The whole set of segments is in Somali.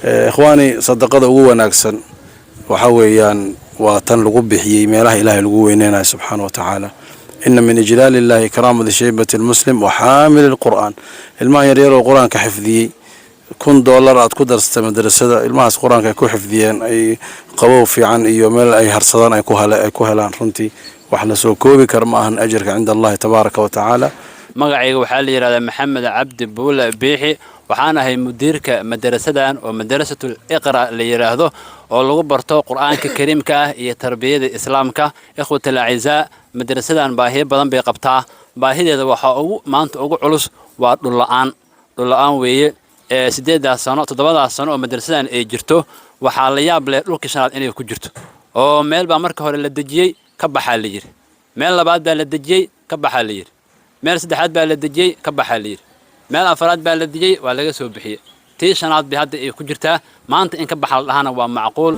إخواني صدقة أقوى ناكسن وحويان وتن لغو بحيي ميلاه إلهي لغو وينينا سبحانه وتعالى إن من إجلال الله كرامة شيبة المسلم وحامل القرآن الماء يرير القرآن كحفظي كن دولار أتكو درست مدرسة الماء القرآن كيكو حفظيان أي قبو في عن يوميل أي هرصدان أي كوهلان رنتي وحنا سوكوبي كرماهن أجرك عند الله تبارك وتعالى magacayga waxaa la yiraahdaa maxamed cabdi buule biixi waxaan ahay mudiirka madrasadan oo madrasatul iqra la yiraahdo oo lagu barto quraanka kariimka ah iyo tarbiyada islaamka ikhwatul aizaa madrasadan baahiyo badan bay qabtaa baahideeda waxa ugu maanta ugu culus waa dhul la'aan weeye 8 sano 7 sano oo madrasadan ay jirto waxa la yaab leh dhulka shanaad inay ku jirto oo meel baa marka hore la dajiyay ka baxaa la yiri meel labaad baa la dajiyay ka baxaa la yiri meel saddexaad baa la dajiyay ka baxaa la yiri meel afraad baa la dajiyay waa laga soo bixiyay tii shanaad bi hadda ay ku jirtaa maanta in ka baxal dhahana waa macquul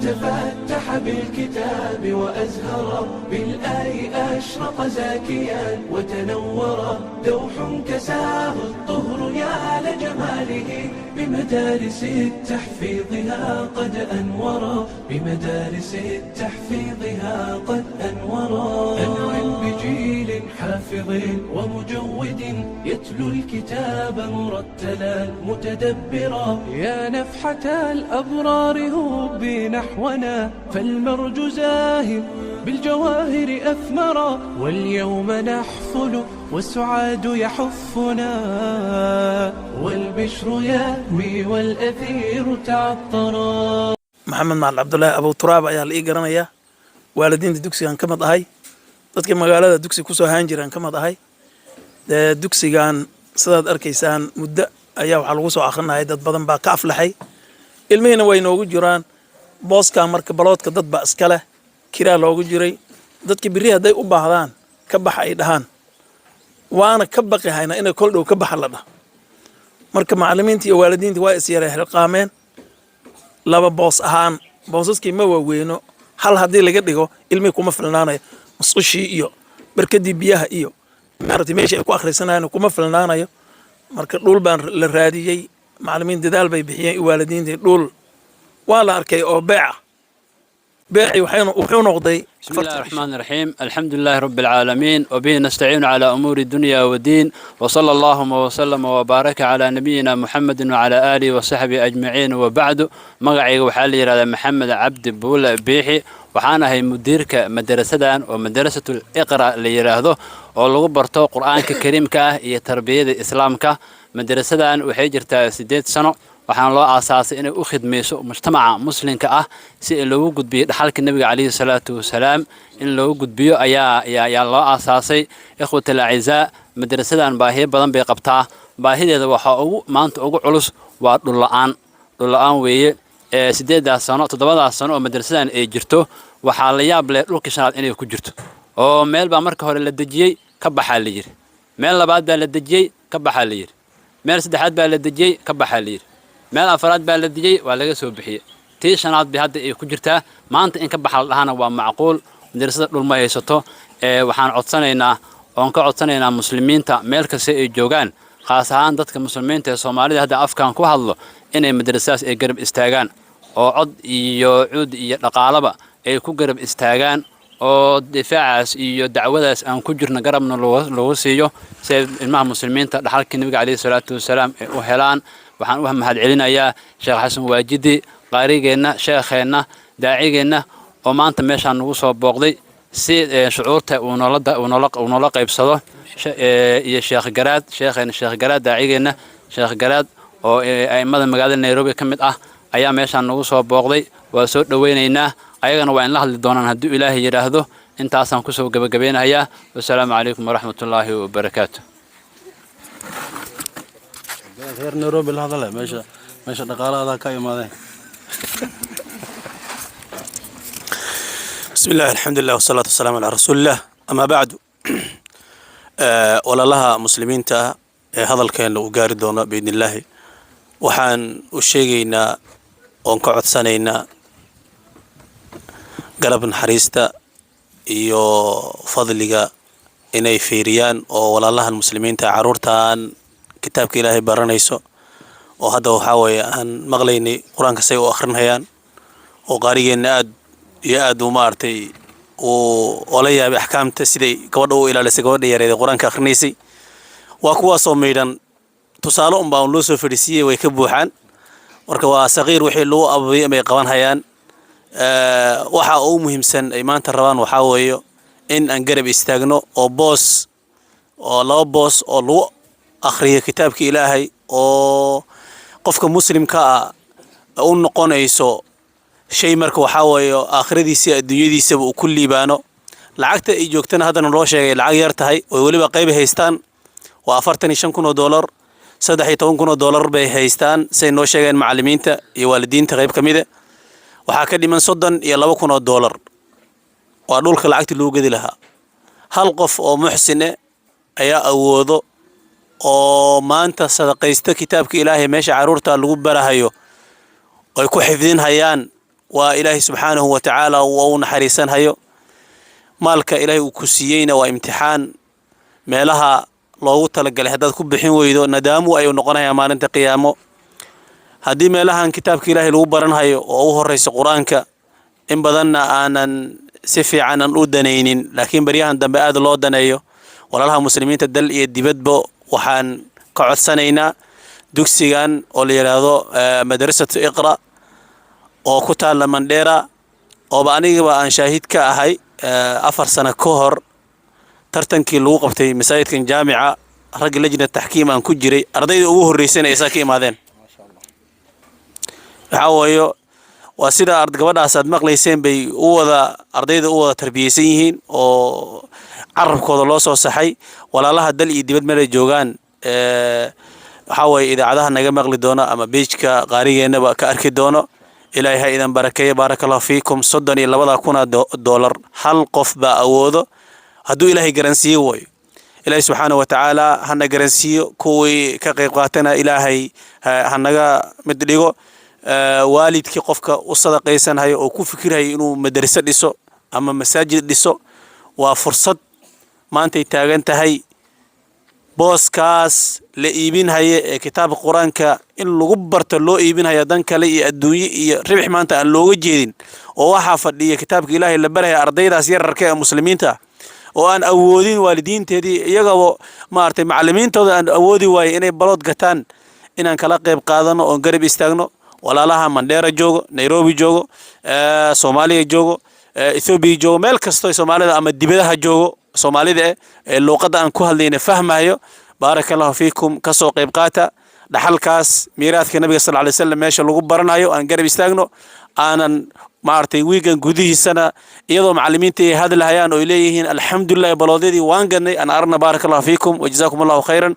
تفتح بالكتاب وأزهر بالآي أشرق زاكيا وتنور دوح كساه الطهر يا لجماله بمدارس تحفيظها قد أنورا بمدارس تحفيظها قد أنورا أنعم بجيل حافظ ومجود يتلو الكتاب مرتلا متدبرا يا نفحة الأبرار هبي نحونا فالمرج زاهر بالجواهر أثمرا واليوم نحفل والسعاد يحفنا والبشر يهوي والأثير تعطرا محمد مع عبد الله أبو تراب ayaa la ii garanaya waalidiinta dugsigan ka mid ahay dadka magaalada dugsi ku soo haan jireen ka mid ahay dugsigan sidaad arkaysaan muddo ayaa waxa lagu soo akhrinahay dad badan baa ka aflaxay ilmihina way noogu jiraan booska marka baloodka dad ba iska leh kiraa loogu jiray dadka biri haday u baahdaan ka bax ay dhahaan waana ka baqayna inay kol dhow ka bax la dhaho marka macallimiinta iyo waalidiinta waa is yaray xilqaameen laba boos ahaan boosaskii ma waaweyno hal hadii laga dhigo ilmihi kuma filnaanayo musqushii iyo barkadii biyaha iyo maartay meesha ay ku akhrisanayaan kuma filnaanayo marka dhul baan la raadiyay macallimiin dadaal bay bixiyeen waalidiinta dhul waa la arkay oo بيعي وحين نقضي. بسم الله الرحمن الرحيم الحمد لله رب العالمين وبه نستعين على أمور الدنيا والدين وصلى الله وسلم وبارك على نبينا محمد وعلى آله وصحبه أجمعين وبعد مقعي وحالي هذا محمد عبد بول بيحي وحانا هي مديرك مدرسة ومدرسة الإقرأ اللي يراهده ولغو برتو قرآن كريم كاه هي تربية الإسلام كاه مدرسة وحيجرتا 8 سنة waxaan loo aasaasay inay u khidmeyso mujtamaca muslimka ah si loogu gudbiyo dhaxalka nabiga kaleey salaatu wasalaam in loogu gudbiyo ayaa loo aasaasay ikhwatul aizaa madrasadan baahiyo badan bay qabtaa baahideeda waxa ugu maanta ugu culus waa dhul la'aan weeye 8 sano 7 sano oo madrasadan ay jirto waxa la yaab leh dhulka shanaad inay ku jirto oo meel baa marka hore la dajiyay ka baxaa la yiri meel labaad baa la dajiyay ka baxaa la yiri meel saddexaad baa la dajiyay ka baxaa la yiri meel afraad baa la dajiyay waa laga soo bixiyay tii shanaad bi hadda ay ku jirtaa maanta in ka baxal dhahana waa macquul madrasada dhul ma haysato waxaan codsanaynaa muslimiinta meel kasta ay joogaan khaas ahaan dadka muslimiinta ee Soomaalida hadda afkaan ku hadlo inay madrasadaas ay garab istaagaan oo cod iyo cuud iyo dhaqaalaba ay ku garab istaagaan oo difaacaas iyo dacwadaas aan ku jirna garabna loo siiyo si ilmaha muslimiinta dhaxalka nabiga kaleey salaatu wasalaam ay u helaan waxaan u mahad celinayaa Sheekh Xasan Waajidi qaarigeena sheekheena daacigeena oo maanta meeshaan nagu soo booqday si shucuurta uu nolol qaybsado iyo Sheekh Garaad daacigeena Sheekh Garaad oo aimada magaalada Nairobi kamid ah ayaa meeshaan nagu soo booqday waa soo dhaweynaynaa ayagana waa in la hadli doonaan haddii Ilaahay yiraahdo intaasaan ku soo gabagabeynayaa wassalaamu calaykum waraxmatullaahi wabarakaatuh غير نيروبي هذا لا ماشي دقاله هذا كاي ماده بسم الله الحمد لله والصلاة والسلام على رسول الله أما بعد ولا لها مسلمين تا هذا الكائن وقارد دونا بإذن الله وحان وشيجينا ونقعد سنينا قلب حريستا iyo fadliga inay fiiriyaan oo walaalaha muslimiinta caruurtaan kitaabka Ilaahay baranayso oo hadda waxaa weeye aan maqlaynay qur-aanka say u akhrinayaan oo qaarigeenna aad iyo aad uu maaragtay uu la yaabay axkaamta siday gabadha u ilaalisay gabadha yareed ee qur-aanka akhrinaysay waa kuwaasoo maydhan tusaale unbaa loo soo fadhiisiiyey way ka buuxaan marka waa saqiir wixii lagu ababay amay qaban hayaan waxa ugu muhiimsan ay maanta rabaan waxaa weeye in aan garab istaagno oo boos oo laba boos oo lagu akhriyo kitaabka ilaahay oo qofka muslimka ah u noqonayso shay marka waxaa weeye aakhiradiisa adduunyadiisaba uu ku liibaano lacagta ay joogtana haddana loo sheegay lacag yar tahay oo weliba qayb haystaan waa $45,000 $13,000 bay haystaan say noo sheegeen macallimiinta iyo waalidiinta qayb ka mida waxaa ka dhiman $32,000 waa dhulka lacagtii lagu gedi lahaa hal qof oo muxsine ayaa awoodo oo maanta sadaqaysta kitaabka ilaahay meesha caruurta lagu barahayo ay ku xifdin hayaan waa ilaahay subxaanahu wa tacaala uu naxariisan hayo maalka ilaahay uu ku siiyeyna waa imtixaan meelaha loogu talagalay haddaad ku bixin weydo nadaamu ayuu noqonayaa maalinta qiyaamo haddii meelahan kitaabka ilaahay lagu baranhayo oo u horeysa qur-aanka in badanna aanan si fiican aan u danaynin laakiin baryahan dambe aad loo daneeyo walaalaha muslimiinta dal iyo dibadba waxaan ka codsanaynaa dugsigan oo la yiraahdo madrasatu iqra oo ku taala Mandheera oo anigaba aan shaahid ka ahay 4 sano ka hor tartankii lagu qabtay masaajidkan jaamica rag lajna taxkiim aan ku jiray ardayda ugu horeysay ay ka imaadeen waxaawayo waa sida gabadhaas aad maqlayseen bay ardayda u wada tarbiyeysan yihiin oo carabkooda loo soo saxay walaalaha dal iyo dibad meel ay joogaan waxaawaye idaacadaha naga maqli doona ama beejka qaarigeenaba ka arki doono ilaahay ha idan barakeeyo barakallahu fiikum $32,000 hal qof baa awoodo hadduu ilaahay garansiiyo way ilaahay subxaanahu wa tacaala hana garansiiyo kuwii ka qayb qaatana ilaahay hanaga mid dhigo waalidkii qofka u sadaqaysanhayo oo ku fikirhayo inuu madraso dhiso ama masaajid dhiso waa fursad maantay taagan tahay booskaas la iibinhayo ee kitaabka qur-aanka in lagu barto loo iibinhayo dan kale iyo adduunye iyo ribix maanta aan looga jeedin oo waxaa fadhiya kitaabka ilaahay la baraya ardaydaas yararka ee muslimiinta oo aan awoodin waalidiinteedii iyagaba maartay macallimiintooda aan awoodi waayay inay balood gataan inaan kala qayb qaadano oo garab istaagno walaalaha Mandheera joogo Nairobi joogo Soomaaliya joogo Ethiopia joogo meel kasto Soomaalida ama dibadaha joogo Soomaalida ee luqadda aan ku hadlayna fahmayo barakallahu fiikum ka soo qayb qaata dhaxalkaas miiraadka nabiga sallallahu alayhi wasallam meesha lagu baranayo aan garab istaagno aanan maartay wiigan gudihiisana iyadoo macallimiinta ay hadlayaan oo leeyihiin alxamdulillah baloodadii waan ganay aan arna barakallahu fiikum wa jazaakumullahu khayran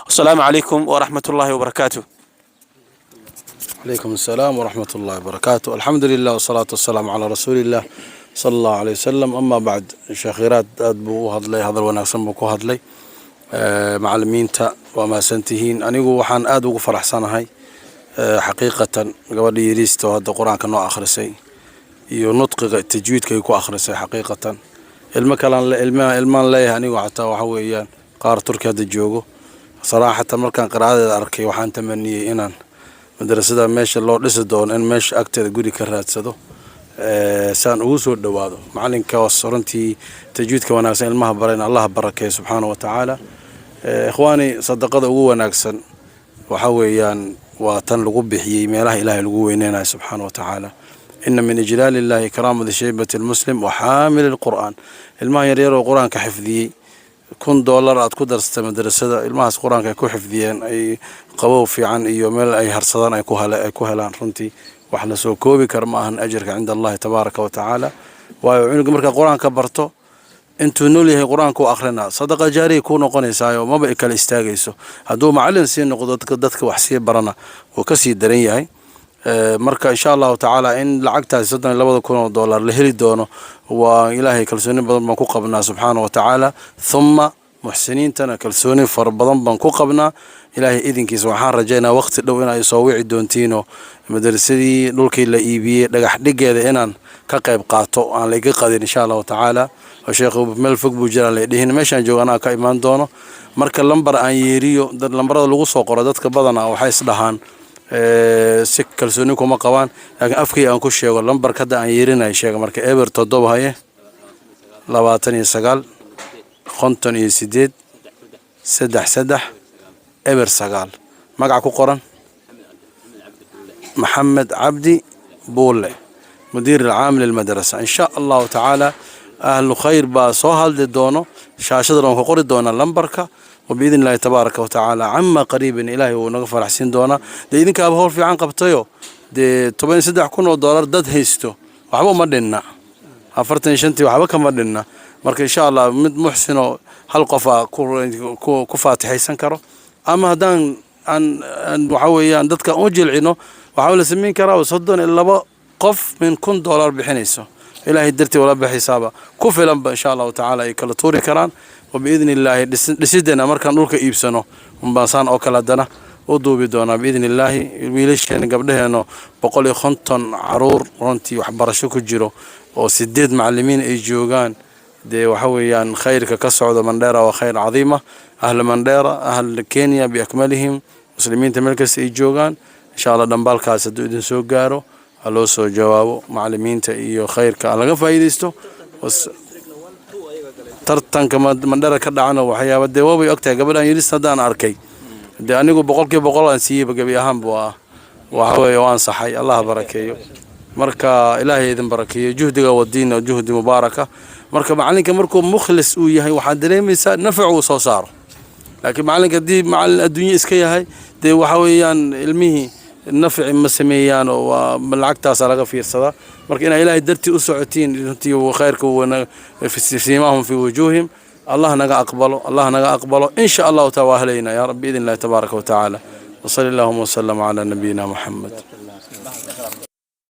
assalamu alaykum wa rahmatullahi wa barakatuh عليكم السلام ورحمة الله وبركاته الحمد لله والصلاة والسلام على رسول الله صلى الله عليه وسلم أما بعد شاخيرات أدبو هذلي هذا وناكسن بكو هذلي معلمين تا وما سنتهين أنيقو وحان أدو فرح سنة هاي حقيقة قبل يريستو هذا القرآن كانوا آخر سي ينطق التجويد كيكو آخر سي حقيقة المان ليه أنيقو حتى وحويان قار تركي هذا الجوغو صراحة مركان قراءة أركي وحان تمني إنان madrasada meesha loo dhisi doono in meesha agteeda guri ka raadsado saan ugu soo dhawaado macalinka wasarantii tajwiidka wanaagsan ilmaha barayna Allah barakeeyo subhanahu wa ta'ala ikhwaani sadaqada ugu wanaagsan waxa weeyaan waa tan lagu bixiyay meelaha Ilaahay lagu weyneenayo subhanahu wa ta'ala inna min ijlalillahi karamati shaybati almuslim wa hamil alquran ilmaha yar oo quraanka xifdiyay $1,000 aad ku darsatay madrasada ilmahaas quraanka ay ku xifdiyeen ay qabow fiican iyo meel ay harsadaan ay ku helaan runtii wax la soo koobi kar ma ahan ajirka cinda Allah tabaaraka wa taala waayo cunuga marka quraanka barto intuu nool yahay quraanka u akhrina sadaqa jaariya ku noqonaysaa oo maba kala istaagayso hadduu macallin si noqdo dadka wax si barana oo ka sii daran yahay marka insha Allah taala in lacagtaas $32,000 la heli doono waa ilaahay kalsooni badan baan ku qabnaa subhanahu wa ta'ala thumma muxsiniintana kalsooni far badan baan ku qabnaa ilaahay idinkiisa waxaan rajaynaa waqti dhow in ay soo wici doontiino madrasadii dhulkii la iibiyay dhagax dhigeeda inaan ka qayb qaato aan la iga qadin insha Allah taala oo sheekhu meel fog buu jiraan leeyahay meeshaan jooganaa ka imaan doono marka lambar aan yeeriyo dad lambarada lagu soo qoro dadka badan waxay isdhahaan si kalsooni kuma qabaan laakiin afkii aan ku sheego lambarka hadda aan yeerinay sheega marka eber 7 haye 29 58 33 eber 9 magac ku qoran محمد عبدي بوله مدير العام للمدرسة إن شاء الله تعالى أهل خير بصهل دونه شاشة لهم قرد دونا لمبركة وبإذن الله تبارك وتعالى عما قريب إلهي ونغفر حسين دونا لإذن كابهور في عنق بطيو دي طبعا سدح كونه دولار داد هيستو وحبو مدنا هفرتني شنتي وحبك مدنا مرك إن شاء الله مد محسنو هالقفا كفات حيسن كرو أما هدان أن وحوي أن دتك أوجل عينه وحاول سمين كرا وصدون إلا قف من $1 بحنيسه إلهي درتي ولا بحسابه كفلا إن شاء الله تعالى يكلطوري كران وبإذن الله لسيدنا مركان نورك إيبسنو ومباسان أو كلادنا ودو بدونا بإذن الله ويليش يعني قبلها إنه بقولي خنطن عرور رنتي وحبرشو كجرو وسديد معلمين إيجوغان دي وحويان خيرك كسعود منديرة وخير عظيمة أهل منديرة أهل كينيا بأكملهم مسلمين تملكس إيجوغان إن شاء الله دنبال كاسة دو إذن سوق قارو هلو سو جوابو معلمين تأيو خيرك ألغا فايديستو tartanka mandhara ka dhacana waxyaabo dee way ogtahay gabadhan yiri sadaan arkay dee anigu 100% aan siiyay gabi ahaan waxa weeye waan saxay Allah barakeeyo marka ilaahay idin barakeeyo juhdiga wadiina juhdi mubaaraka marka macalinka markuu mukhlis uu yahay waxa dareemaysaa nafcu soo saaro laakiin macalinka dii macallin adduunyo iska yahay dee waxa weeyaan ilmihi نفع مسميان والعكتاس على غفير صدا مركنا إلهي درتي أسعتين أنتي وخيرك في سيماهم في وجوههم الله نجا أقبله إن شاء الله تواهلينا يا رب بإذن الله تبارك وتعالى وصلى اللهم وسلم على نبينا محمد